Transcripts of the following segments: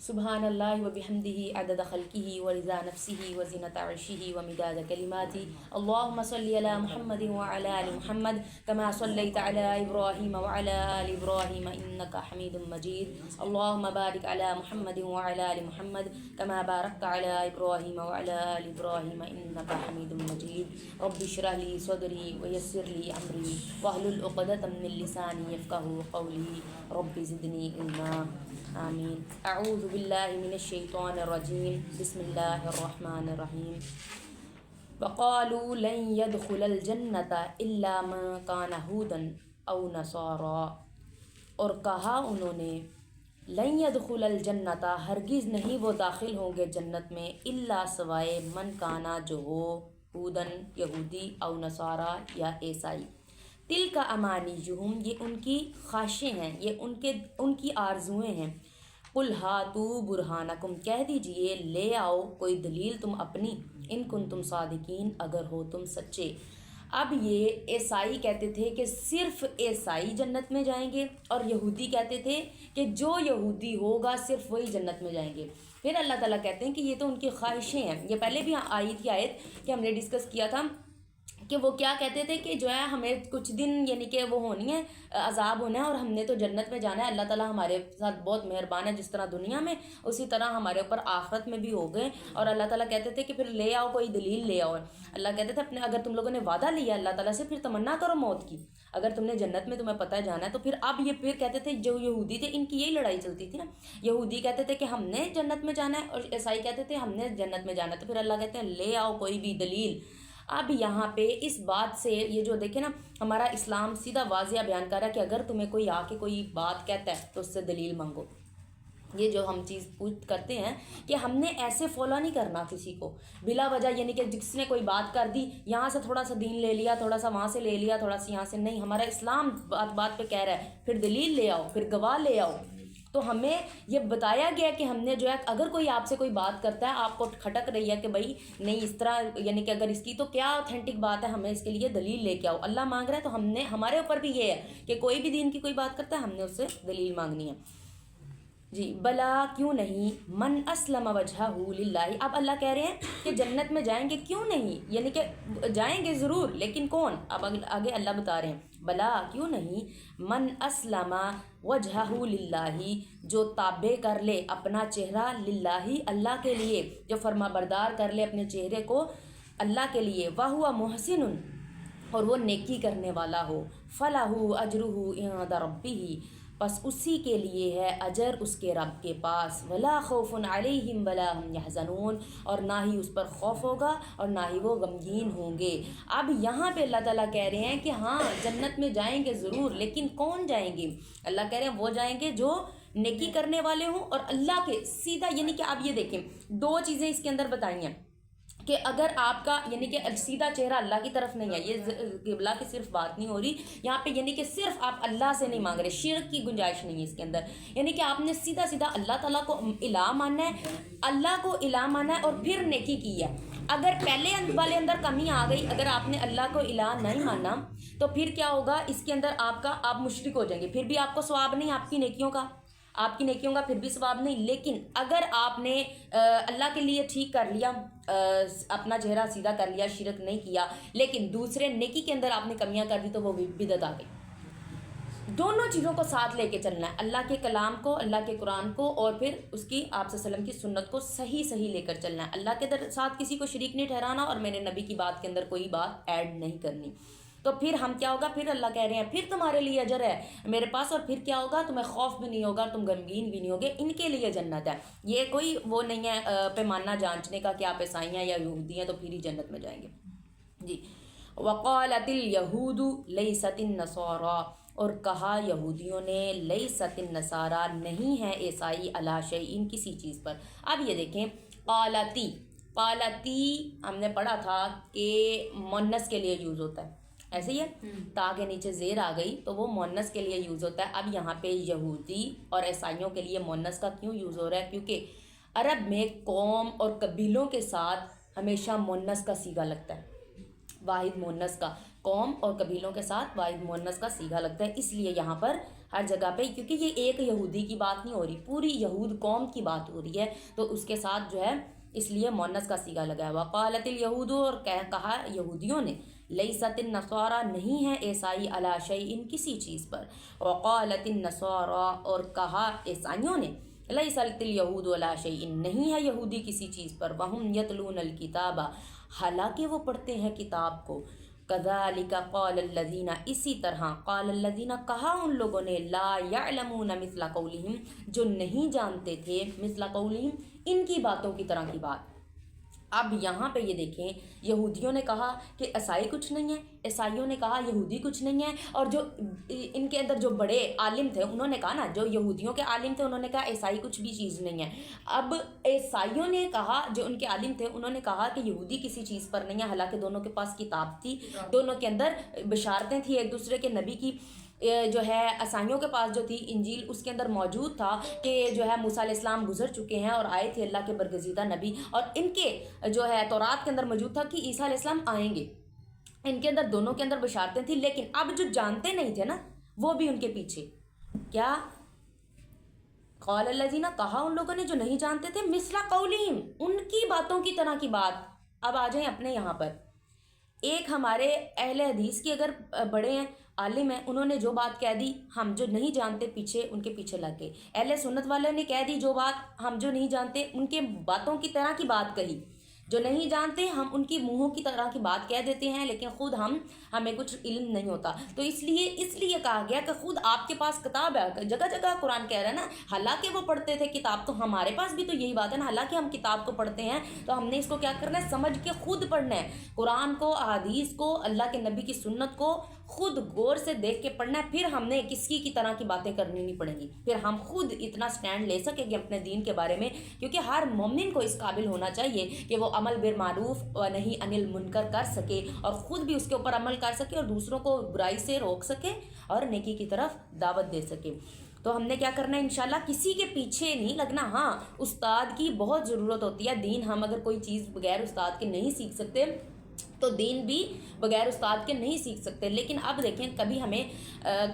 سبحان اللہ و بحمدہ عدد خلقہ و رضا نفسہ و زینت عرشہ و مداد کلماتہ اللہم صلی علی محمد وعلی آل محمد کما صلیت علی ابراہیم وعلی آل ابراہیم انکا حمید مجید اللہم بارک علی محمد وعلی آل محمد کما بارکت علی ابراہیم وعلی آل ابراہیم انکا حمید مجید رب اشرح لی صدری ویسر لی امری واحلل عقدۃ من لسانی یفقہوا قولی رب زدنی علما آمین۔ اعوذ باللہ من الشیطان الرجیم بسم اللہ الرحمن الرحیم۔ وقالوا لن يدخل الجنة الا من كان هودا او نصارا، اور کہا انہوں نے لن يدخل الجنة، ہرگز نہیں وہ داخل ہوں گے جنت میں، الا سوائے من کانا جو ہو، ہودن یہودی، او نصارا یا عیسائی۔ تل کا امانیہم، یہ ان کی خواہشیں ہیں، یہ ان کی آرزویں ہیں۔ قل ہاتوا برہانکم، کہہ دیجئے لے آؤ کوئی دلیل تم اپنی، ان کنتم صادقین، اگر ہو تم سچے۔ اب یہ عیسائی کہتے تھے کہ صرف عیسائی جنت میں جائیں گے، اور یہودی کہتے تھے کہ جو یہودی ہوگا صرف وہی جنت میں جائیں گے۔ پھر اللہ تعالیٰ کہتے ہیں کہ یہ تو ان کی خواہشیں ہیں۔ یہ پہلے بھی آئی تھی آیت کہ ہم نے ڈسکس کیا تھا کہ وہ کیا کہتے تھے کہ جو ہے ہمیں کچھ دن یعنی کہ وہ ہونی ہے، عذاب ہونا ہے، اور ہم نے تو جنت میں جانا ہے۔ اللہ تعالیٰ ہمارے ساتھ بہت مہربان ہے، جس طرح دنیا میں اسی طرح ہمارے اوپر آخرت میں بھی ہو گئے۔ اور اللہ تعالیٰ کہتے تھے کہ پھر لے آؤ کوئی دلیل لے آؤ۔ اللہ کہتے تھے اپنے اگر تم لوگوں نے وعدہ لیا اللہ تعالیٰ سے، پھر تمنا کرو موت کی۔ اگر تم نے جنت میں تمہیں پتہ ہے جانا ہے تو پھر اب یہ پھر کہتے تھے، جو یہودی تھے ان کی یہی لڑائی چلتی تھی نا، یہودی کہتے تھے کہ ہم نے جنت میں جانا ہے، اور عیسائی کہتے تھے ہم نے جنت میں جانا ہے۔ تو پھر اللہ کہتے ہیں لے آؤ کوئی بھی دلیل۔ اب یہاں پہ اس بات سے یہ جو دیکھیں نا، ہمارا اسلام سیدھا واضح بیان کر رہا ہے کہ اگر تمہیں کوئی آ کے کوئی بات کہتا ہے تو اس سے دلیل مانگو۔ یہ جو ہم چیز پوچھ کرتے ہیں کہ ہم نے ایسے فالو نہیں کرنا کسی کو بلا وجہ، یعنی کہ جس نے کوئی بات کر دی یہاں سے تھوڑا سا دین لے لیا، تھوڑا سا وہاں سے لے لیا، تھوڑا سا یہاں سے نہیں۔ ہمارا اسلام بات بات پہ کہہ رہا ہے پھر دلیل لے آؤ، پھر گواہ لے آؤ۔ تو ہمیں یہ بتایا گیا کہ ہم نے جو ہے اگر کوئی آپ سے کوئی بات کرتا ہے، آپ کو کھٹک رہی ہے کہ بھائی نہیں اس طرح، یعنی کہ اگر اس کی تو کیا اوتھینٹک بات ہے، ہمیں اس کے لیے دلیل لے کے آؤ۔ اللہ مانگ رہا ہے تو ہم نے، ہمارے اوپر بھی یہ ہے کہ کوئی بھی دین کی کوئی بات کرتا ہے ہم نے اس سے دلیل مانگنی ہے۔ جی بلا کیوں نہیں، من اسلم وجہہ للہ، اب اللہ کہہ رہے ہیں کہ جنت میں جائیں گے کیوں نہیں، یعنی کہ جائیں گے ضرور لیکن کون، اب آگے اللہ بتا رہے ہیں بلا کیوں نہیں، من اسلم وجہہ للہ، جو تابع کر لے اپنا چہرہ للہ اللہ کے لیے، جو فرما بردار کر لے اپنے چہرے کو اللہ کے لیے، وَهُوَ مُحْسِنٌ، اور وہ نیکی کرنے والا ہو، فَلَهُ أَجْرُهُ عِنْدَ رَبِّهِ، پس اسی کے لیے ہے اجر اس کے رب کے پاس، وَلَا خَوْفٌ عَلَيْهِمْ وَلَا هُمْ يَحْزَنُونَ، اور نہ ہی اس پر خوف ہوگا اور نہ ہی وہ غمگین ہوں گے۔ اب یہاں پہ اللہ تعالیٰ کہہ رہے ہیں کہ ہاں جنت میں جائیں گے ضرور، لیکن کون جائیں گے؟ اللہ کہہ رہے ہیں وہ جائیں گے جو نیکی کرنے والے ہوں اور اللہ کے سیدھا، یعنی کہ آپ یہ دیکھیں دو چیزیں اس کے اندر بتائی ہیں کہ اگر آپ کا یعنی کہ سیدھا چہرہ اللہ کی طرف نہیں ہے، یہ قبلہ کی صرف بات نہیں ہو رہی یہاں پہ، یعنی کہ صرف آپ اللہ سے نہیں مانگ رہے، شرک کی گنجائش نہیں ہے اس کے اندر، یعنی کہ آپ نے سیدھا سیدھا اللہ تعالیٰ کو الہ ماننا ہے، اللہ کو الہ ماننا ہے اور پھر نیکی کی ہے۔ اگر پہلے والے اندر کمی آ گئی، اگر آپ نے اللہ کو الہ نہیں مانا تو پھر کیا ہوگا، اس کے اندر آپ مشرک ہو جائیں گے، پھر بھی آپ کو ثواب نہیں آپ کی نیکیوں کا پھر بھی ثواب نہیں۔ لیکن اگر آپ نے اللہ کے لیے ٹھیک کر لیا، اپنا چہرہ سیدھا کر لیا، شرک نہیں کیا، لیکن دوسرے نیکی کے اندر آپ نے کمیاں کر دی تو وہ بدعت آ گئی۔ دونوں چیزوں کو ساتھ لے کے چلنا ہے، اللہ کے کلام کو، اللہ کے قرآن کو، اور پھر اس کی آپ صلی اللہ علیہ وسلم کی سنت کو صحیح لے کر چلنا ہے۔ اللہ کے ساتھ کسی کو شریک نہیں ٹھہرانا اور میرے نبی کی بات کے اندر کوئی بات ایڈ نہیں کرنی۔ تو پھر ہم کیا ہوگا، پھر اللہ کہہ رہے ہیں پھر تمہارے لیے اجر ہے میرے پاس، اور پھر کیا ہوگا، تمہیں خوف بھی نہیں ہوگا، تم غمگین بھی نہیں ہوگے، ان کے لیے جنت ہے۔ یہ کوئی وہ نہیں ہے پیمانہ جانچنے کا کہ آپ عیسائی ہیں یا یہودی ہیں تو پھر ہی جنت میں جائیں گے۔ جی وقالت الیہود لیست النصارى، اور کہا یہودیوں نے لیست النصارى، نہیں ہے عیسائی علی شیء، کسی چیز پر۔ اب یہ دیکھیں قالتی ہم نے پڑھا تھا کہ مؤنث کے لیے یوز ہوتا ہے، ایسے ہی ہے، تا کے نیچے زیر آ گئی تو وہ مؤنث کے لیے یوز ہوتا ہے۔ اب یہاں پہ یہودی اور عیسائیوں کے لیے مؤنث کا کیوں یوز ہو رہا ہے؟ کیونکہ عرب میں قوم اور قبیلوں کے ساتھ ہمیشہ مؤنث کا صیغہ لگتا ہے، واحد مؤنث کا۔ قوم اور قبیلوں کے ساتھ واحد مؤنث کا صیغہ لگتا ہے، اس لیے یہاں پر ہر جگہ پہ، کیونکہ یہ ایک یہودی کی بات نہیں ہو رہی، پوری یہود قوم کی بات ہو رہی ہے، تو اس کے ساتھ جو ہے اس لیے مؤنث کا صیغہ لگا ہے۔ وقالت الیہود، اور کہا یہودیوں نے، لیست النصارى، نہیں ہے عیسائی علی شیء، کسی چیز پر۔ وقالت النصارى، اور کہا عیسائیوں نے، لیست الیہود علی شیء، نہیں ہے یہودی کسی چیز پر۔ وہم یتلون الکتاب، حالانکہ وہ پڑھتے ہیں کتاب کو۔ کذالک قال الذین، اسی طرح قال الذین، کہا ان لوگوں نے، لا یعلمون مثل قولہم، جو نہیں جانتے تھے، مثل قولہم، ان کی باتوں کی طرح کی بات۔ اب یہاں پہ یہ دیکھیں، یہودیوں نے کہا کہ عیسائی کچھ نہیں ہے، عیسائیوں نے کہا یہودی کچھ نہیں ہے، اور جو ان کے اندر جو بڑے عالم تھے انہوں نے کہا نا، جو یہودیوں کے عالم تھے انہوں نے کہا عیسائی کچھ بھی چیز نہیں ہے۔ اب عیسائیوں نے کہا، جو ان کے عالم تھے انہوں نے کہا کہ یہودی کسی چیز پر نہیں ہے، حالانکہ دونوں کے پاس کتاب تھی، دونوں کے اندر بشارتیں تھیں ایک دوسرے کے نبی کی۔ جو ہے عیسائیوں کے پاس جو تھی انجیل، اس کے اندر موجود تھا کہ جو ہے موسیٰ علیہ السلام گزر چکے ہیں اور آئے تھے اللہ کے برگزیدہ نبی، اور ان کے جو ہے تورات کے اندر موجود تھا کہ عیسیٰ علیہ السلام آئیں گے، ان کے اندر دونوں کے اندر بشارتیں تھیں۔ لیکن اب جو جانتے نہیں تھے نا، وہ بھی ان کے پیچھے کیا، قال الذین، کہا ان لوگوں نے جو نہیں جانتے تھے، مثل قولہم، ان کی باتوں کی طرح کی بات۔ اب آ جائیں اپنے یہاں پر، ایک ہمارے اہل حدیث کی اگر بڑے ہیں، عالم ہیں، انہوں نے جو بات کہہ دی، ہم جو نہیں جانتے پیچھے ان کے پیچھے لگ گئے۔ اہل سنت والے نے کہہ دی جو بات، ہم جو نہیں جانتے ان کے باتوں کی طرح کی بات کہی، جو نہیں جانتے ہم ان کی منہوں کی طرح کی بات کہہ دیتے ہیں، لیکن خود ہمیں کچھ علم نہیں ہوتا۔ تو اس لیے کہا گیا کہ خود آپ کے پاس کتاب ہے، جگہ جگہ قرآن کہہ رہا ہے نا، حالانکہ وہ پڑھتے تھے کتاب، تو ہمارے پاس بھی تو یہی بات ہے نا، حالانکہ ہم کتاب کو پڑھتے ہیں تو ہم نے اس کو کیا کرنا ہے، سمجھ کے خود پڑھنا ہے، قرآن کو، احادیث کو، اللہ کے نبی کی سنت کو خود غور سے دیکھ کے پڑھنا ہے۔ پھر ہم نے کسی کی طرح کی باتیں کرنی نہیں پڑیں گی، پھر ہم خود اتنا سٹینڈ لے سکیں گے اپنے دین کے بارے میں، کیونکہ ہر مومن کو اس قابل ہونا چاہیے کہ وہ عمل بالمعروف و نہی عن المنکر کر سکے، اور خود بھی اس کے اوپر عمل کر سکے، اور دوسروں کو برائی سے روک سکے اور نیکی کی طرف دعوت دے سکے۔ تو ہم نے کیا کرنا ہے انشاءاللہ، کسی کے پیچھے نہیں لگنا۔ ہاں، استاد کی بہت ضرورت ہوتی ہے، دین ہم اگر کوئی چیز بغیر استاد کے نہیں سیکھ سکتے تو دین بھی بغیر استاد کے نہیں سیکھ سکتے۔ لیکن اب دیکھیں، کبھی ہمیں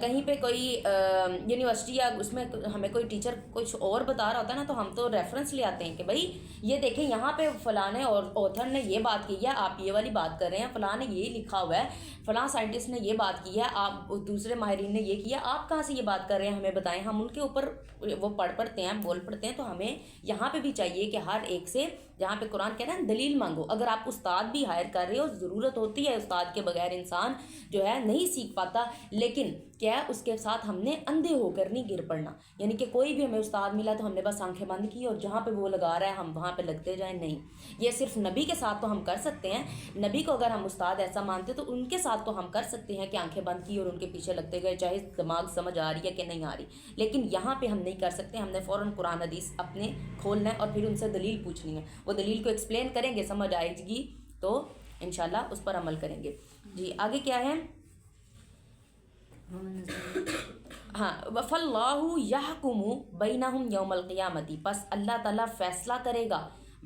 کہیں پہ کوئی یونیورسٹی یا اس میں ہمیں کوئی ٹیچر کچھ اور بتا رہا ہوتا ہے نا، تو ہم تو ریفرنس لے آتے ہیں کہ بھائی یہ دیکھیں یہاں پہ فلاں اور آتھر نے یہ بات کی ہے، آپ یہ والی بات کر رہے ہیں، فلاں نے یہ لکھا ہوا ہے، فلاں سائنٹسٹ نے یہ بات کی ہے، آپ دوسرے ماہرین نے یہ کیا، آپ کہاں سے یہ بات کر رہے ہیں، ہمیں بتائیں۔ ہم ان کے اوپر وہ پڑھتے ہیں، بول پڑھتے ہیں۔ تو ہمیں یہاں پہ بھی چاہیے کہ ہر ایک سے، جہاں پہ قرآن کہہ رہا ہے دلیل مانگو۔ اگر آپ استاد بھی ہائر کر رہے ہو، ضرورت ہوتی ہے، استاد کے بغیر انسان جو ہے نہیں سیکھ پاتا، لیکن کیا ہے اس کے ساتھ ہم نے اندھے ہو کر نہیں گر پڑنا، یعنی کہ کوئی بھی ہمیں استاد ملا تو ہم نے بس آنکھیں بند کی اور جہاں پہ وہ لگا رہا ہے ہم وہاں پہ لگتے جائیں، نہیں۔ یہ صرف نبی کے ساتھ تو ہم کر سکتے ہیں، نبی کو اگر ہم استاد ایسا مانتے تو ان کے ساتھ تو ہم کر سکتے ہیں کہ آنکھیں بند کی اور ان کے پیچھے لگتے گئے، چاہے دماغ سمجھ آ رہی ہے کہ نہیں آ رہی، لیکن یہاں پہ ہم نہیں کر سکتے۔ ہم نے فوراً قرآن حدیث اپنے کھولنا ہے اور پھر ان سے دلیل پوچھنی ہے، وہ دلیل کو ایکسپلین کریں گے، سمجھ آئے گی تو انشاءاللہ اس پر عمل کریں گے۔ جی آگے کیا ہے؟ ہاں، فَاللَّهُ يَحْكُمُ بَيْنَهُمْ يَوْمَ الْقِيَامَةِ، پس اللہ تعالیٰ فیصلہ کرے گا،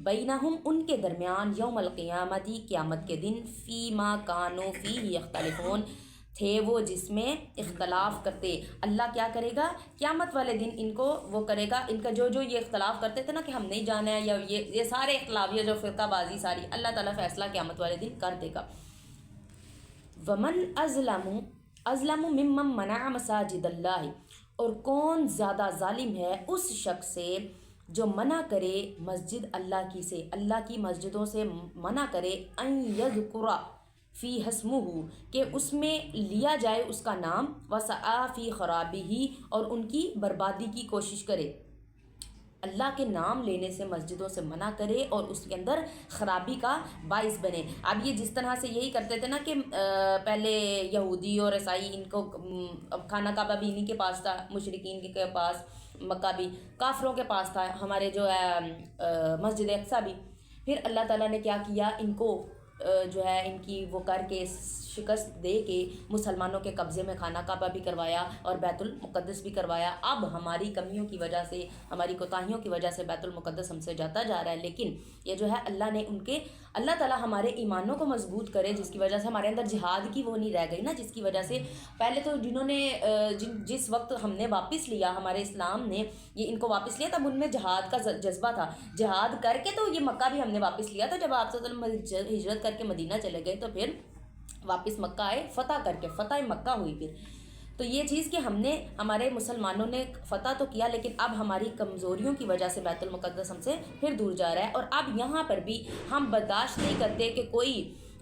بینہم ان کے درمیان، یوم القیامتی قیامت کے دن، فی ما کانوا فیہ یختلفون، تھے وہ جس میں اختلاف کرتے۔ اللہ کیا کرے گا قیامت والے دن، ان کو وہ کرے گا، ان کا جو یہ اختلاف کرتے تھے نا کہ ہم نہیں جانا ہے، یا یہ سارے اختلاف، یہ جو فرقہ بازی ساری، اللہ تعالیٰ فیصلہ قیامت والے دن کر دے گا۔ ومن ازلم ممن منع مساجد اللہ، اور کون زیادہ ظالم ہے اس شخص سے جو منع کرے مسجد اللہ کی سے، اللہ کی مسجدوں سے منع کرے، ان یذکر فی اسمہ، کہ اس میں لیا جائے اس کا نام، وسعی فی خرابہ، اور ان کی بربادی کی کوشش کرے۔ اللہ کے نام لینے سے مسجدوں سے منع کرے اور اس کے اندر خرابی کا باعث بنے۔ اب یہ جس طرح سے یہی کرتے تھے نا کہ پہلے یہودی اور عیسائی، ان کو خانہ کعبہ بھی انہی کے پاس تھا، مشرکین کے پاس، مکہ بھی کافروں کے پاس تھا، ہمارے جو ہے مسجد اقصیٰ بھی۔ پھر اللہ تعالیٰ نے کیا کیا، ان کو جو ہے ان کی وہ کر کے شکست دے کے مسلمانوں کے قبضے میں خانہ کعبہ بھی کروایا اور بیت المقدس بھی کروایا۔ اب ہماری کمیوں کی وجہ سے، ہماری کوتاہیوں کی وجہ سے بیت المقدس ہم سے جاتا جا رہا ہے، لیکن یہ جو ہے اللہ نے ان کے اللہ تعالیٰ ہمارے ایمانوں کو مضبوط کرے، جس کی وجہ سے ہمارے اندر جہاد کی وہ نہیں رہ گئی نا، جس کی وجہ سے پہلے تو جنہوں نے جس وقت ہم نے واپس لیا، ہمارے اسلام نے یہ ان کو واپس لیا، تب ان میں جہاد کا جذبہ تھا، جہاد کر کے تو یہ مکہ بھی ہم نے واپس لیا تھا۔ جب آپ صلی اللہ علیہ وسلم ہجرت کر کے مدینہ چلے گئے تو پھر واپس مکہ آئے، فتح کر کے، فتح مکہ ہوئی پھر۔ تو یہ چیز کہ ہم نے، ہمارے مسلمانوں نے فتح تو کیا، لیکن اب ہماری کمزوریوں کی وجہ سے بیت المقدس ہم سے پھر دور جا رہا ہے، اور اب یہاں پر بھی ہم برداشت نہیں کرتے کہ کوئی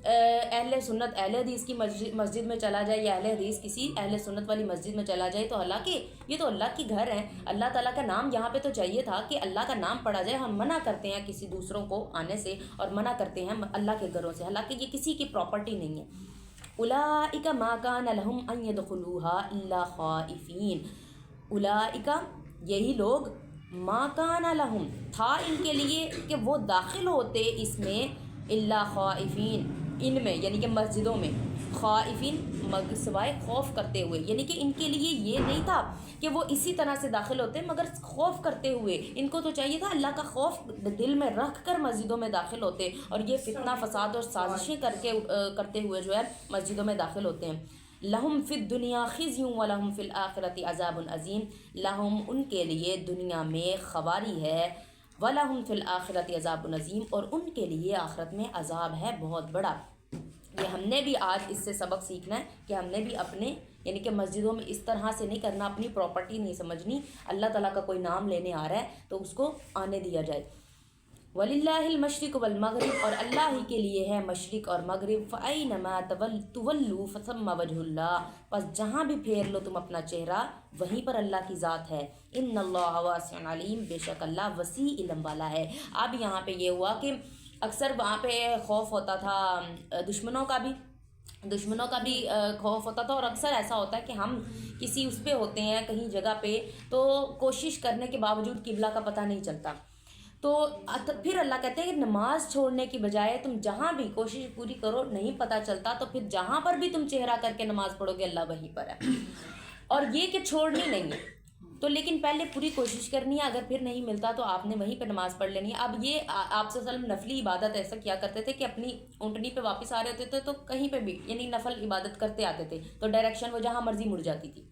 اہل سنت اہل حدیث کی مسجد میں چلا جائے، یا اہل حدیث کسی اہل سنت والی مسجد میں چلا جائے، تو حالانکہ یہ تو اللہ کی گھر ہے، اللہ تعالیٰ کا نام یہاں پہ تو چاہیے تھا کہ اللہ کا نام پڑھا جائے۔ ہم منع کرتے ہیں کسی دوسروں کو آنے سے اور منع کرتے ہیں اللہ کے گھروں سے، حالانکہ یہ کسی کی پراپرٹی نہیں ہے۔ اولئک ما کان لهم ان يدخلوها الا خائفین، اولئک یہی لوگ، ما کان لهم تھا ان کے لیے کہ وہ داخل ہوتے اس میں، الا خائفین ان میں یعنی کہ مسجدوں میں، خائفین سوائے خوف کرتے ہوئے، یعنی کہ ان کے لیے یہ نہیں تھا کہ وہ اسی طرح سے داخل ہوتے مگر خوف کرتے ہوئے، ان کو تو چاہیے تھا اللہ کا خوف دل میں رکھ کر مسجدوں میں داخل ہوتے، اور یہ فتنہ فساد اور سازشیں کرتے ہوئے جو ہے مسجدوں میں داخل ہوتے ہیں۔ لہم فی الدنیا خزی ولہم فی الآخرۃ عذاب عظیم، لہم ان کے لیے دنیا میں خواری ہے، وَلَهُمْ فِي الْآخِرَةِ عَذَابٌ عَظِيمٌ اور ان کے لیے آخرت میں عذاب ہے بہت بڑا۔ یہ ہم نے بھی آج اس سے سبق سیکھنا ہے کہ ہم نے بھی اپنے یعنی کہ مسجدوں میں اس طرح سے نہیں کرنا، اپنی پراپرٹی نہیں سمجھنی، اللہ تعالیٰ کا کوئی نام لینے آ رہا ہے تو اس کو آنے دیا جائے۔ وَلِلَّهِ الْمَشْرِقُ وَالْمَغْرِبُ اور اللہ ہی کے لیے ہے مشرق اور مغرب، فَأَيْنَمَا تُوَلُّوا فَثَمَّ وَجْهُ اللَّهِ پس جہاں بھی پھیر لو تم اپنا چہرہ وہیں پر اللہ کی ذات ہے۔ ان اللہ واسع علیم بے شک اللہ وسیع علم والا ہے۔ اب یہاں پہ یہ ہوا کہ اکثر وہاں پہ خوف ہوتا تھا دشمنوں کا بھی خوف ہوتا تھا، اور اکثر ایسا ہوتا ہے کہ ہم کسی اس پہ ہوتے ہیں کہیں جگہ پہ تو کوشش کرنے کے باوجود قبلہ کا پتہ نہیں چلتا، تو پھر اللہ کہتے ہیں کہ نماز چھوڑنے کی بجائے تم جہاں بھی کوشش پوری کرو، نہیں پتہ چلتا تو پھر جہاں پر بھی تم چہرہ کر کے نماز پڑھو گے اللہ وہیں پر ہے، اور یہ کہ چھوڑنی نہیں ہے تو لیکن پہلے پوری کوشش کرنی ہے، اگر پھر نہیں ملتا تو آپ نے وہیں پہ نماز پڑھ لینی ہے۔ اب یہ آپ صلی اللہ علیہ وسلم نفلی عبادت ایسا کیا کرتے تھے کہ اپنی اونٹنی پہ واپس آ رہے ہوتے تھے تو کہیں پہ بھی یعنی نفل عبادت کرتے آتے تھے، تو ڈائریکشن وہ جہاں مرضی مڑ جاتی تھی،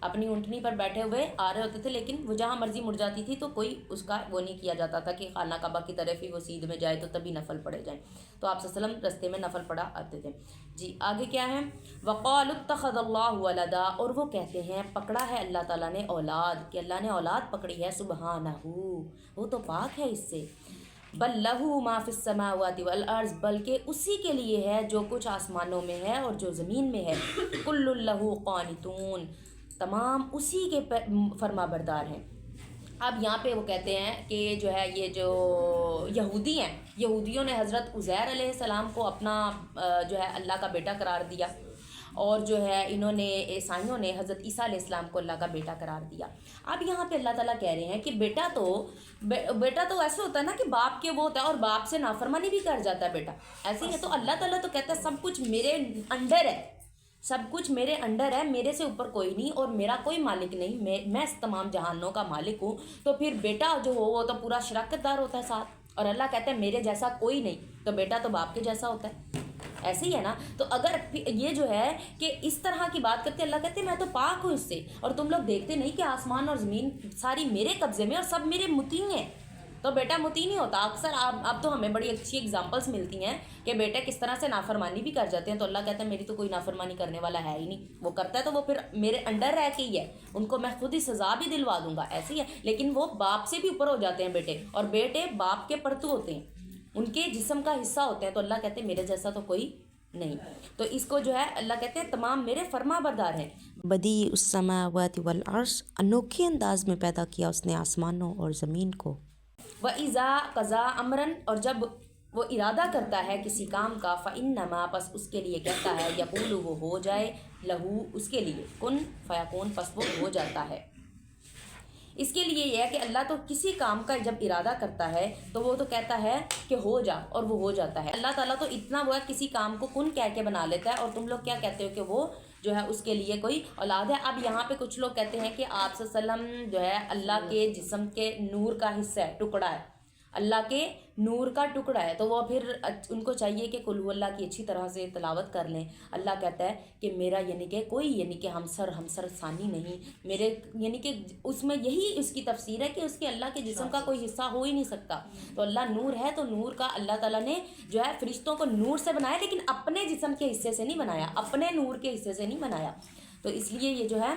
اپنی اونٹنی پر بیٹھے ہوئے آ رہے ہوتے تھے لیکن وہ جہاں مرضی مڑ جاتی تھی تو کوئی اس کا وہ نہیں کیا جاتا تھا کہ خانہ کعبہ کی طرف ہی وہ سیدھ میں جائے تو تبھی نفل پڑھے جائیں، تو آپ صلی اللہ علیہ وسلم رستے میں نفل پڑھا آتے تھے۔ جی آگے کیا ہے؟ وقالوا اتخذ اللہ ولدا اور وہ کہتے ہیں پکڑا ہے اللہ تعالیٰ نے اولاد، کہ اللہ نے اولاد پکڑی ہے، سبحانہ وہ تو پاک ہے اس سے، بل لہو ما فی السماوات والارض بلکہ اسی کے لیے ہے جو کچھ آسمانوں میں ہے اور جو زمین میں ہے، کل لہو قانتون تمام اسی کے فرما بردار ہیں۔ اب یہاں پہ وہ کہتے ہیں کہ جو ہے یہ جو یہودی ہیں، یہودیوں نے حضرت عزیر علیہ السلام کو اپنا جو ہے اللہ کا بیٹا قرار دیا، اور جو ہے انہوں نے عیسائیوں نے حضرت عیسیٰ علیہ السلام کو اللہ کا بیٹا قرار دیا۔ اب یہاں پہ اللہ تعالیٰ کہہ رہے ہیں کہ بیٹا تو ایسے ہوتا ہے نا کہ باپ کے وہ ہوتا ہے اور باپ سے نافرمانی بھی کر جاتا ہے بیٹا، ایسے ہی ہے۔ تو اللہ تعالیٰ تو کہتا ہے سب کچھ میرے انڈر ہے، سب کچھ میرے انڈر ہے، میرے سے اوپر کوئی نہیں اور میرا کوئی مالک نہیں، میں اس تمام جہانوں کا مالک ہوں، تو پھر بیٹا جو ہو وہ تو پورا شراکت دار ہوتا ہے ساتھ، اور اللہ کہتا ہے میرے جیسا کوئی نہیں، تو بیٹا تو باپ کے جیسا ہوتا ہے، ایسے ہی ہے نا۔ تو اگر یہ جو ہے کہ اس طرح کی بات کرتے اللہ کہتے ہیں میں تو پاک ہوں اس سے، اور تم لوگ دیکھتے نہیں کہ آسمان اور زمین ساری میرے قبضے میں اور سب میرے مطیع ہیں، تو بیٹا مطیع نہیں ہوتا۔ اکثر اب تو ہمیں بڑی اچھی اگزامپلس ملتی ہیں کہ بیٹے کس طرح سے نافرمانی بھی کر جاتے ہیں، تو اللہ کہتا ہے میری تو کوئی نافرمانی کرنے والا ہے ہی نہیں، وہ کرتا ہے تو وہ پھر میرے انڈر رہ کے ہی ہے، ان کو میں خود ہی سزا بھی دلوا دوں گا، ایسے ہی ہے۔ لیکن وہ باپ سے بھی اوپر ہو جاتے ہیں بیٹے، اور بیٹے باپ کے پرتو ہوتے ہیں، ان کے جسم کا حصہ ہوتے ہیں، تو اللہ کہتے ہیں میرے جیسا تو کوئی نہیں، تو اس کو جو ہے اللہ کہتے ہیں تمام میرے فرما بردار ہیں۔ بدیع السماوات والارض انوکھے انداز میں پیدا کیا اس نے آسمانوں اور زمین کو۔ وَإِذَا قَضَى أَمْرًا اور جب وہ ارادہ کرتا ہے کسی کام کا، فَإِنَّمَا پس اس کے لیے کہتا ہے، یقول وہ ہو جائے، لہو اس کے لیے، کن فیکون پس وہ ہو جاتا ہے۔ اس کے لیے یہ ہے کہ اللہ تو کسی کام کا جب ارادہ کرتا ہے تو وہ تو کہتا ہے کہ ہو جا اور وہ ہو جاتا ہے۔ اللہ تعالیٰ تو اتنا وہ ہے کسی کام کو کن کہہ کے بنا لیتا ہے، اور تم لوگ کیا کہتے ہو کہ وہ جو ہے اس کے لیے کوئی اولاد ہے۔ اب یہاں پہ کچھ لوگ کہتے ہیں کہ آپ صلی اللہ علیہ وسلم جو ہے اللہ کے جسم کے نور کا حصہ ہے، ٹکڑا ہے، اللہ کے نور کا ٹکڑا ہے، تو وہ پھر ان کو چاہیے کہ قل ہو اللہ کی اچھی طرح سے تلاوت کر لیں۔ اللہ کہتا ہے کہ میرا یعنی کہ کوئی یعنی کہ ہمسر ثانی نہیں میرے، یعنی کہ اس میں یہی اس کی تفسیر ہے کہ اس کے اللہ کے جسم کا کوئی حصہ ہو ہی نہیں سکتا۔ تو اللہ نور ہے، تو نور کا اللہ تعالیٰ نے جو ہے فرشتوں کو نور سے بنایا، لیکن اپنے جسم کے حصے سے نہیں بنایا، اپنے نور کے حصے سے نہیں بنایا۔ تو اس لیے یہ جو ہے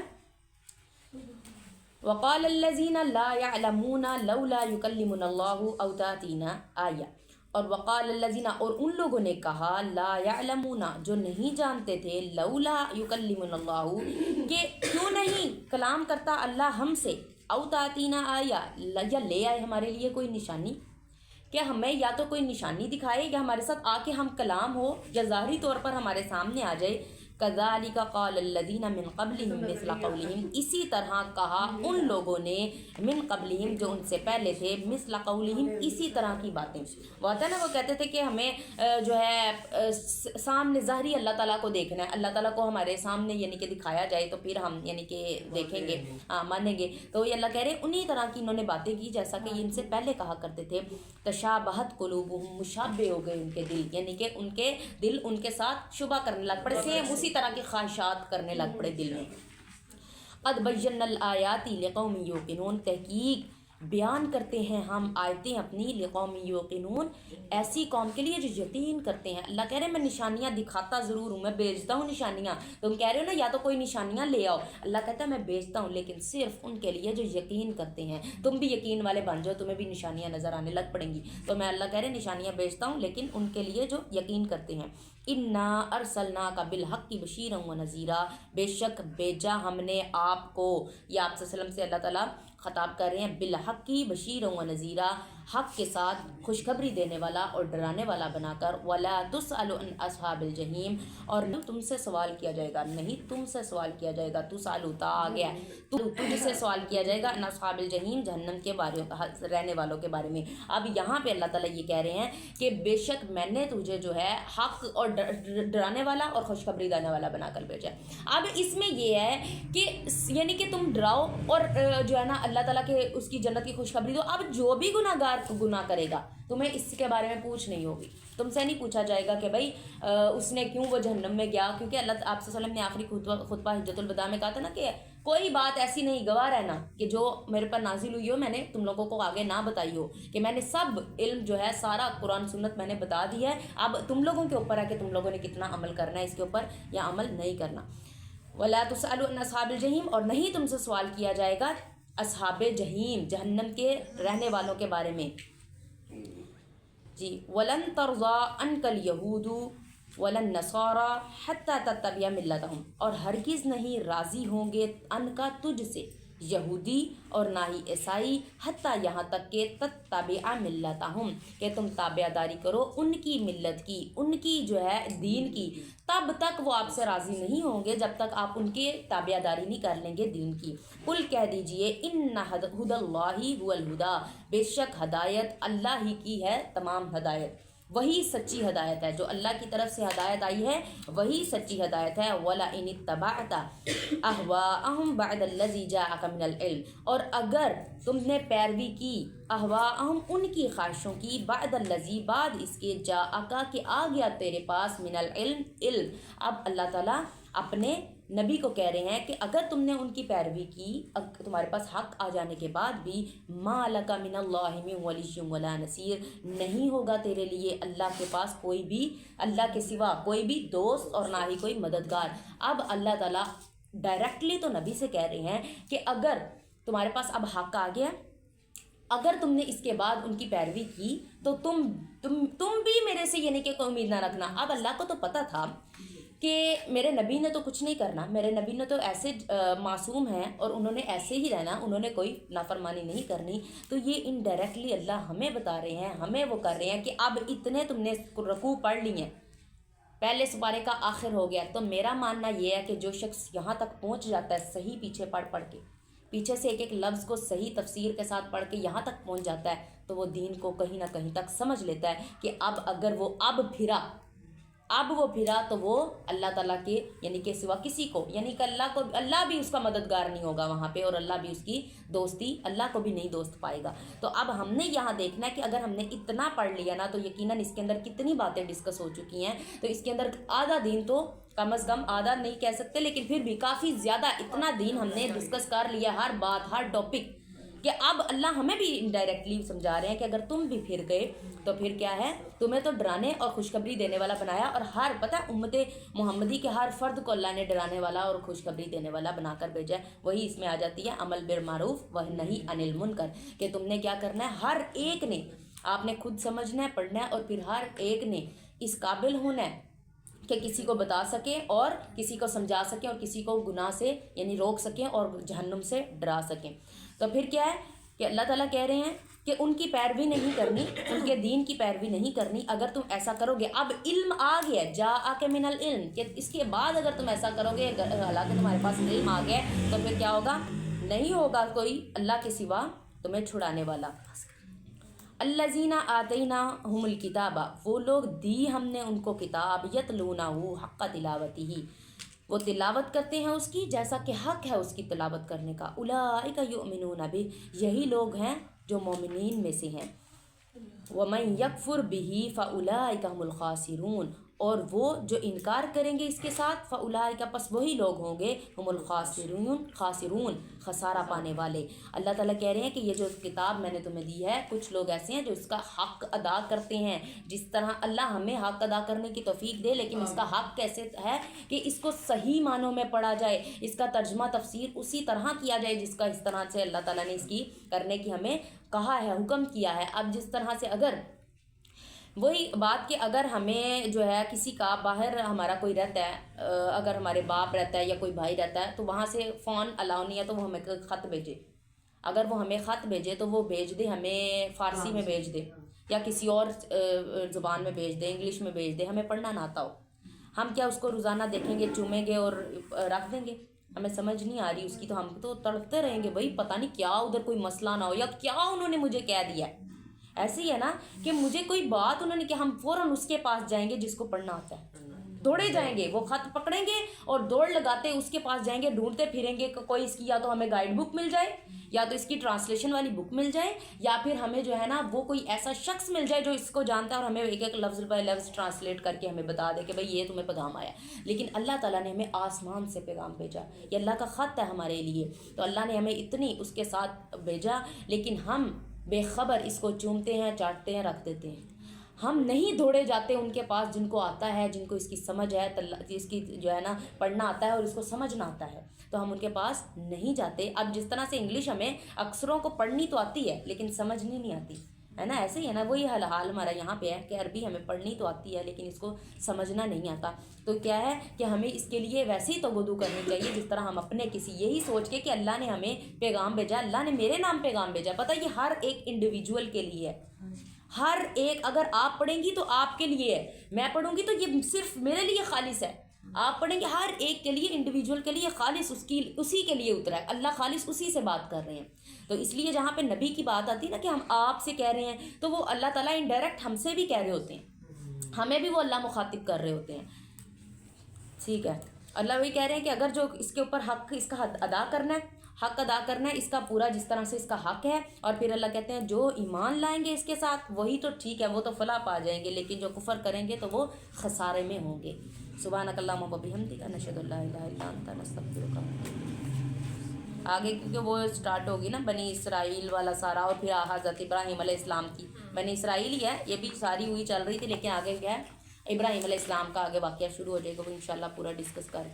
وقال الذین لا يعلمون لولا يكلمنا اللہ او تاتینا آیہ، اور وقال الذین، اور ان لوگوں نے کہا لا يعلمون، جو نہیں جانتے تھے، لولا يكلمنا اللہ، کہ کیوں نہیں کلام کرتا اللہ ہم سے، او تاتینا آیہ، یا لے آئے ہمارے لیے کوئی نشانی، کہ ہمیں یا تو کوئی نشانی دکھائے یا ہمارے ساتھ آ کے ہم کلام ہو یا ظاہری طور پر ہمارے سامنے آ جائے۔ کذالک قال الذین من قبلہم مثل قولہم، اسی طرح کہا ان لوگوں نے من قبلہم، جو ان سے پہلے تھے، مثل قولہم، اسی طرح کی باتیں۔ وہ آتا ہے نا، وہ کہتے تھے کہ ہمیں جو ہے سامنے ظاہری اللہ تعالیٰ کو دیکھنا ہے، اللہ تعالیٰ کو ہمارے سامنے یعنی کہ دکھایا جائے تو پھر ہم یعنی کہ دیکھیں گے، مانیں گے۔ تو یہ اللہ کہہ رہے انہی طرح کی انہوں نے باتیں کی جیسا کہ یہ ان سے پہلے کہا کرتے تھے۔ تشابہت قلوبہم، مشابہ ہو گئے ان کے دل، یعنی کہ ان کے دل ان کے ساتھ شبہ کرنے لگ پڑے، سیم اسی طرح کی خواہشات کرنے لگ پڑے دل میں۔ قد بینا الآیات لقوم یوقنون، تحقیق بیان کرتے ہیں ہم آیتیں اپنی، لقوم یوقنون، ایسی قوم کے لیے جو یقین کرتے ہیں۔ اللہ کہہ رہے ہیں میں نشانیاں دکھاتا ضرور ہوں، میں بھیجتا ہوں نشانیاں، تم کہہ رہے ہو نا یا تو کوئی نشانیاں لے آؤ، اللہ کہتا ہے میں بھیجتا ہوں، لیکن صرف ان کے لیے جو یقین کرتے ہیں۔ تم بھی یقین والے بن جاؤ، تمہیں بھی نشانیاں نظر آنے لگ پڑیں گی۔ تو میں اللہ کہہ رہے ہیں نشانیاں بھیجتا ہوں، لیکن ان کے لیے جو یقین کرتے ہیں۔ انا ارسلناک بالحق بشیرا ونذیرا، بے شک بھیجا ہم نے آپ کو، یہ آپ صلی اللہ علیہ وسلم سے اللہ تعالیٰ خطاب کر رہے ہیں، بالحق بشیرا ونذیرا، حق کے ساتھ خوشخبری دینے والا اور ڈرانے والا بنا کر، ولا تسأل عن اصحاب الجحیم، اور نہ تم سے سوال کیا جائے گا، نہیں تم سے سوال کیا جائے گا، تسأل تا آ گیا، تجھ سے سوال کیا جائے گا ان اصحاب الجحیم، جہنم کے بارے رہنے والوں کے بارے میں۔ اب یہاں پہ اللہ تعالیٰ یہ کہہ رہے ہیں کہ بے شک میں نے تجھے جو ہے حق اور ڈرانے والا اور خوشخبری دینے والا بنا کر بھیجا ہے۔ اب اس میں یہ ہے کہ یعنی کہ تم ڈراؤ اور جو ہے نا اللہ تعالیٰ کے اس کی جنت کی خوشخبری دو۔ اب جو بھی گناہ گار گناہ کرے گا تمہیں اس کے بارے میں پوچھ نہیں ہوگی، تم سے نہیں پوچھا جائے گا کہ بھائی اس نے کیوں وہ جہنم میں گیا، کیونکہ اللہ آپ صلی اللہ علیہ وسلم نے آخری خطبہ حجۃ الوداع میں کہا تھا نا کہ کوئی بات ایسی نہیں، گواہ رہنا کہ جو میرے پر نازل ہوئی ہو میں نے تم لوگوں کو آگے نہ بتائی ہو، کہ میں نے سب علم جو ہے سارا قرآن سنت میں نے بتا دیا ہے، اب تم لوگوں کے اوپر ہے کہ تم لوگوں نے کتنا عمل کرنا ہے اس کے اوپر یا عمل نہیں کرنا۔ وَلَا تُسْأَلُ عَنْ أَصْحَابِ الْجَحِيمِ، اور نہیں تم سے سوال کیا جائے گا اصحاب جہیم، جہنم کے رہنے والوں کے بارے میں۔ جی وَلَن تَرْضَىٰ عَنْكَ الْيَهُودُ وَلَا النَّصَارَىٰ حَتَّىٰ تَتَّبِعَ مِلَّتَهُمْ، اور ہرگز نہیں راضی ہوں گے ان کا تجھ سے یہودی اور نہ ہی عیسائی، حتیٰ یہاں تک کہ تتبع ملتہم، کہ تم تابع داری کرو ان کی ملت کی، ان کی جو ہے دین کی، تب تک وہ آپ سے راضی نہیں ہوں گے جب تک آپ ان کے تابع داری نہیں کر لیں گے دین کی۔ قل کہہ دیجئے ان ھدی اللہ ھو الھدی، بے شک ہدایت اللہ ہی کی ہے تمام ہدایت، وہی سچی ہدایت ہے، جو اللہ کی طرف سے ہدایت آئی ہے وہی سچی ہدایت ہے۔ وَلَئِنِ اتَّبَعْتَ أَهْوَاءَهُمْ بَعْدَ الَّذِي جَاءَكَ مِنَ الْعِلْمِ، اور اگر تم نے پیروی کی اہواءہم ان کی خواہشوں کی، بعد الذی بعد اس کے جاءک کہ آ گیا تیرے پاس، من العلم علم۔ اب اللہ تعالیٰ اپنے نبی کو کہہ رہے ہیں کہ اگر تم نے ان کی پیروی کی، تمہارے پاس حق آ جانے کے بعد بھی، ما لک من اللہ من ولی ولا نصیر، نہیں ہوگا تیرے لیے اللہ کے پاس کوئی بھی، اللہ کے سوا کوئی بھی دوست اور نہ ہی کوئی مددگار۔ اب اللہ تعالیٰ ڈائریکٹلی تو نبی سے کہہ رہے ہیں کہ اگر تمہارے پاس اب حق آ گیا، اگر تم نے اس کے بعد ان کی پیروی کی تو تم بھی میرے سے یعنی کہ کوئی امید نہ رکھنا۔ اب اللہ کو تو پتہ تھا کہ میرے نبی نے تو کچھ نہیں کرنا، میرے نبی نے تو ایسے معصوم ہیں اور انہوں نے ایسے ہی رہنا، انہوں نے کوئی نافرمانی نہیں کرنی۔ تو یہ انڈائریکٹلی اللہ ہمیں بتا رہے ہیں، ہمیں وہ کر رہے ہیں کہ اب اتنے تم نے رکوع پڑھ لی ہیں، پہلے سپارے کا آخر ہو گیا، تو میرا ماننا یہ ہے کہ جو شخص یہاں تک پہنچ جاتا ہے صحیح پیچھے پڑھ کے، پیچھے سے ایک ایک لفظ کو صحیح تفسیر کے ساتھ پڑھ کے یہاں تک پہنچ جاتا ہے، تو وہ دین کو کہیں نہ کہیں تک سمجھ لیتا ہے کہ اب اگر وہ اب پھرا، اب وہ پھرا تو وہ اللہ تعالیٰ کے یعنی کہ سوا کسی کو یعنی کہ اللہ بھی اس کا مددگار نہیں ہوگا وہاں پہ، اور اللہ بھی اس کی دوستی اللہ کو بھی نہیں دوست پائے گا۔ تو اب ہم نے یہاں دیکھنا ہے کہ اگر ہم نے اتنا پڑھ لیا نا تو یقیناً اس کے اندر کتنی باتیں ڈسکس ہو چکی ہیں، تو اس کے اندر آدھا دین تو کم از کم آدھا نہیں کہہ سکتے لیکن پھر بھی کافی زیادہ اتنا دین ہم نے ڈسکس کر لیا، ہر بات ہر ٹاپک، کہ اب اللہ ہمیں بھی انڈائریکٹلی سمجھا رہے ہیں کہ اگر تم بھی پھر گئے تو پھر کیا ہے، تمہیں تو ڈرانے اور خوشخبری دینے والا بنایا، اور ہر پتہ امت محمدی کے ہر فرد کو اللہ نے ڈرانے والا اور خوشخبری دینے والا بنا کر بھیجا ہے۔ وہی اس میں آ جاتی ہے عمل بالمعروف و نہی عن المنکر، کہ تم نے کیا کرنا ہے، ہر ایک نے، آپ نے خود سمجھنا ہے، پڑھنا ہے، اور پھر ہر ایک نے اس قابل ہونا ہے کہ کسی کو بتا سکیں اور کسی کو سمجھا سکیں اور کسی کو گناہ سے یعنی روک سکیں اور جہنم سے ڈرا سکیں۔ تو پھر کیا ہے کہ اللہ تعالیٰ کہہ رہے ہیں کہ ان کی پیروی نہیں کرنی، ان کے دین کی پیروی نہیں کرنی۔ اگر تم ایسا کرو گے، اب علم آ گیا، جاءک من العلم، کہ اس کے بعد اگر تم ایسا کرو گے، حالانکہ تمہارے پاس علم آ گیا تو پھر کیا ہوگا، نہیں ہوگا کوئی اللہ کے سوا تمہیں چھڑانے والا۔ الذین آتیناہم الکتاب، وہ لوگ دی ہم نے ان کو کتاب، یتلونہ حق تلاوتہ، وہ تلاوت کرتے ہیں اس کی جیسا کہ حق ہے اس کی تلاوت کرنے کا۔ اولئک یؤمنون بہ، یہی لوگ ہیں جو مومنین میں سے ہیں۔ ومن یکفر بہ فاولئک هم الخاسرون، اور وہ جو انکار کریں گے اس کے ساتھ، فاولئک، پس وہی لوگ ہوں گے، ہم الخاسرون، خسارہ پانے والے۔ اللہ تعالیٰ کہہ رہے ہیں کہ یہ جو کتاب میں نے تمہیں دی ہے، کچھ لوگ ایسے ہیں جو اس کا حق ادا کرتے ہیں، جس طرح اللہ ہمیں حق ادا کرنے کی توفیق دے، لیکن اس کا حق کیسے ہے کہ اس کو صحیح معنوں میں پڑھا جائے، اس کا ترجمہ تفسیر اسی طرح کیا جائے جس کا اس طرح سے اللہ تعالیٰ نے اس کی کرنے کی ہمیں کہا ہے، حکم کیا ہے۔ اب جس طرح سے اگر وہی بات کہ اگر ہمیں جو ہے کسی کا باہر ہمارا کوئی رہتا ہے، اگر ہمارے باپ رہتا ہے یا کوئی بھائی رہتا ہے تو وہاں سے فون الاؤ نہیں ہے تو وہ ہمیں خط بھیجے، اگر وہ ہمیں خط بھیجے تو وہ بھیج دے، ہمیں فارسی میں بھیج دے یا کسی اور زبان میں بھیج دے، انگلش میں بھیج دے، ہمیں پڑھنا نہ آتا ہو، ہم کیا اس کو روزانہ دیکھیں گے، چومیں گے اور رکھ دیں گے؟ ہمیں سمجھ نہیں آ رہی اس کی تو ہم تو تڑپتے رہیں گے، بھائی پتہ نہیں کیا ادھر کوئی مسئلہ نہ ہو یا کیا انہوں نے مجھے کہہ دیا ہے۔ ایسے ہی ہے نا کہ مجھے کوئی بات انہوں نے کہ ہم فوراً اس کے پاس جائیں گے جس کو پڑھنا آتا ہے، دوڑے جائیں گے، وہ خط پکڑیں گے اور دوڑ لگاتے اس کے پاس جائیں گے، ڈھونڈتے پھریں گے کہ کوئی اس کی یا تو ہمیں گائیڈ بک مل جائے یا تو اس کی ٹرانسلیشن والی بک مل جائے، یا پھر ہمیں جو ہے نا وہ کوئی ایسا شخص مل جائے جو اس کو جانتا ہے اور ہمیں ایک ایک لفظ بائی لفظ ٹرانسلیٹ کر کے ہمیں بتا دے کہ بھئی یہ تمہیں پیغام آیا۔ لیکن اللہ تعالیٰ نے ہمیں آسمان سے پیغام بھیجا، یہ اللہ کا خط ہے ہمارے لیے، تو اللہ نے ہمیں اتنی اس کے ساتھ بھیجا، لیکن ہم بے خبر اس کو چومتے ہیں، چاٹتے ہیں، رکھ دیتے ہیں۔ ہم نہیں دوڑے جاتے ان کے پاس جن کو آتا ہے، جن کو اس کی سمجھ ہے، اس کی جو ہے نا پڑھنا آتا ہے اور اس کو سمجھنا آتا ہے، تو ہم ان کے پاس نہیں جاتے۔ اب جس طرح سے انگلش ہمیں اکثروں کو پڑھنی تو آتی ہے لیکن سمجھنی نہیں آتی ہے نا، ایسے ہی ہے نا، وہی حال ہمارا یہاں پہ ہے کہ عربی ہمیں پڑھنی تو آتی ہے لیکن اس کو سمجھنا نہیں آتا۔ تو کیا ہے کہ ہمیں اس کے لیے ویسے ہی توغدو کرنی چاہیے جس طرح ہم اپنے کسی یہی سوچ کے کہ اللہ نے ہمیں پیغام بھیجا، اللہ نے میرے نام پیغام بھیجا، پتہ یہ ہر ایک انڈیویجول کے لیے ہے، ہر ایک، اگر آپ پڑھیں گی تو آپ کے لیے ہے، میں پڑھوں گی تو یہ صرف میرے لیے خالص ہے، آپ پڑھیں گے ہر ایک کے لیے، انڈیویجول کے لیے خالص اسی کے لیے اترا ہے، اللہ خالص اسی سے بات کر رہے ہیں۔ تو اس لیے جہاں پہ نبی کی بات آتی ہے نا کہ ہم آپ سے کہہ رہے ہیں تو وہ اللہ تعالیٰ انڈائریکٹ ہم سے بھی کہہ رہے ہوتے ہیں، ہمیں بھی وہ اللہ مخاطب کر رہے ہوتے ہیں، ٹھیک ہے۔ اللہ وہی کہہ رہے ہیں کہ اگر جو اس کے اوپر حق اس کا ادا کرنا ہے، حق ادا کرنا ہے اس کا پورا جس طرح سے اس کا حق ہے، اور پھر اللہ کہتے ہیں جو ایمان لائیں گے اس کے ساتھ وہی تو ٹھیک ہے، وہ تو فلاح پا جائیں گے، لیکن جو کفر کریں گے تو وہ خسارے میں ہوں گے۔ سبحانک اللہم و بحمدک، نشہد ان لا الہ الا انت، نستغفرک۔ آگے کیونکہ وہ سٹارٹ ہوگی نا بنی اسرائیل والا سارا، اور پھر حضرت ابراہیم علیہ السلام کی، بنی اسرائیل ہی ہے یہ بھی ساری ہوئی چل رہی تھی، لیکن آگے کیا ہے ابراہیم علیہ السلام کا آگے واقعہ شروع ہو جائے گا، وہ انشاءاللہ پورا ڈسکس کر کے